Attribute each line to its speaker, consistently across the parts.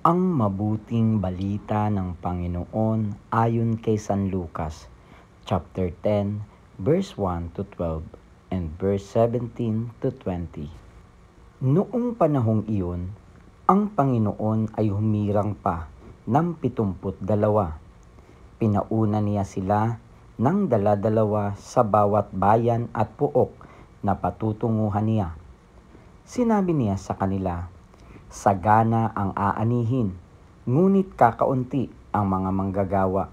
Speaker 1: Ang mabuting balita ng Panginoon ayon kay San Lucas, chapter 10, verse 1 to 12 and verse 17 to 20. Noong panahong iyon, ang Panginoon ay humirang pa ng 72. Pinauna niya sila ng dala-dalawa sa bawat bayan at puok na patutunguhan niya. Sinabi niya sa kanila, "Sagana ang aanihin, ngunit kakaunti ang mga manggagawa.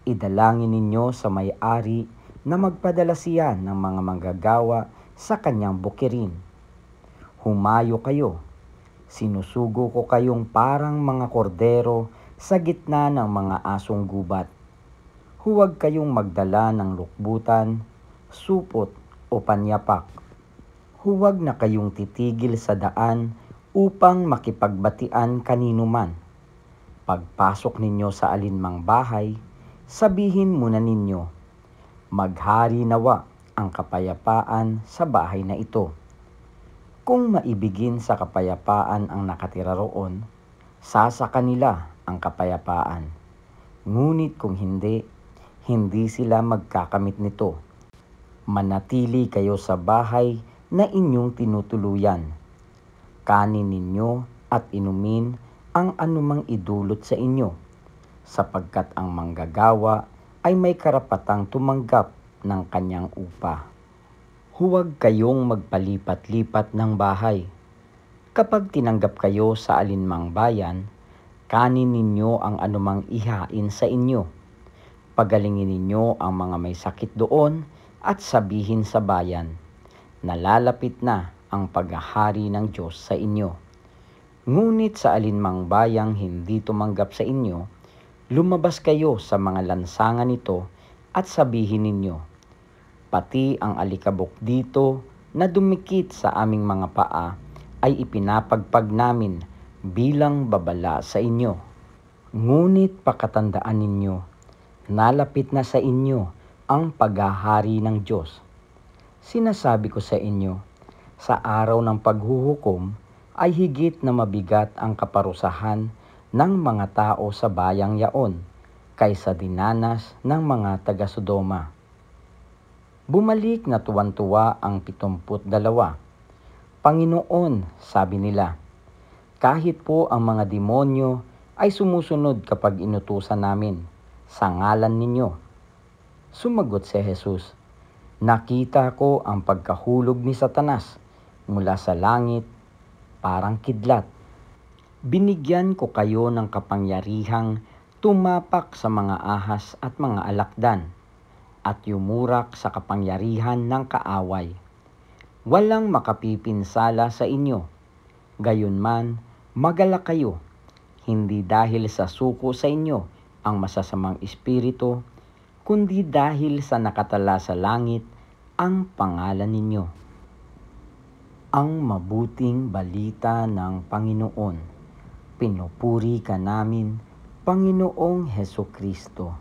Speaker 1: Idalangin ninyo sa may-ari na magpadala siya ng mga manggagawa sa kanyang bukirin. Humayo kayo, sinusugo ko kayong parang mga kordero sa gitna ng mga asong gubat. Huwag kayong magdala ng lukbutan, supot o panyapak. Huwag na kayong titigil sa daan upang makipagbatian kanino man. Pagpasok ninyo sa alinmang bahay, sabihin muna ninyo, maghari nawa ang kapayapaan sa bahay na ito. Kung maibigin sa kapayapaan ang nakatira roon, sasaka nila ang kapayapaan. Ngunit kung hindi, hindi sila magkakamit nito. Manatili kayo sa bahay na inyong tinutuluyan. Kanin ninyo at inumin ang anumang idulot sa inyo, sapagkat ang manggagawa ay may karapatang tumanggap ng kanyang upa. Huwag kayong magpalipat-lipat ng bahay. Kapag tinanggap kayo sa alinmang bayan, kanin ninyo ang anumang ihain sa inyo. Pagalingin ninyo ang mga may sakit doon at sabihin sa bayan, nalalapit na ang paghahari ng Diyos sa inyo. Ngunit sa alinmang bayang hindi tumanggap sa inyo, lumabas kayo sa mga lansangan nito at sabihin ninyo, pati ang alikabok dito na dumikit sa aming mga paa ay ipinapagpag namin bilang babala sa inyo. Ngunit pakatandaan ninyo, nalapit na sa inyo ang paghahari ng Diyos. Sinasabi ko sa inyo, sa araw ng paghuhukom ay higit na mabigat ang kaparusahan ng mga tao sa bayang yaon kaysa dinanas ng mga taga-Sodoma. Bumalik na tuwan-tuwa ang 72. Panginoon, sabi nila, kahit po ang mga demonyo ay sumusunod kapag inutusan namin sa ngalan ninyo. Sumagot si Jesus, nakita ko ang pagkahulog ni Satanas mula sa langit, parang kidlat. Binigyan ko kayo ng kapangyarihang tumapak sa mga ahas at mga alakdan, at yumurak sa kapangyarihan ng kaaway. Walang makapipinsala sa inyo. Gayunman, magalak kayo, hindi dahil sa suko sa inyo ang masasamang espiritu, kundi dahil sa nakatala sa langit ang pangalan ninyo. Ang mabuting balita ng Panginoon. Pinupuri ka namin, Panginoong Hesukristo.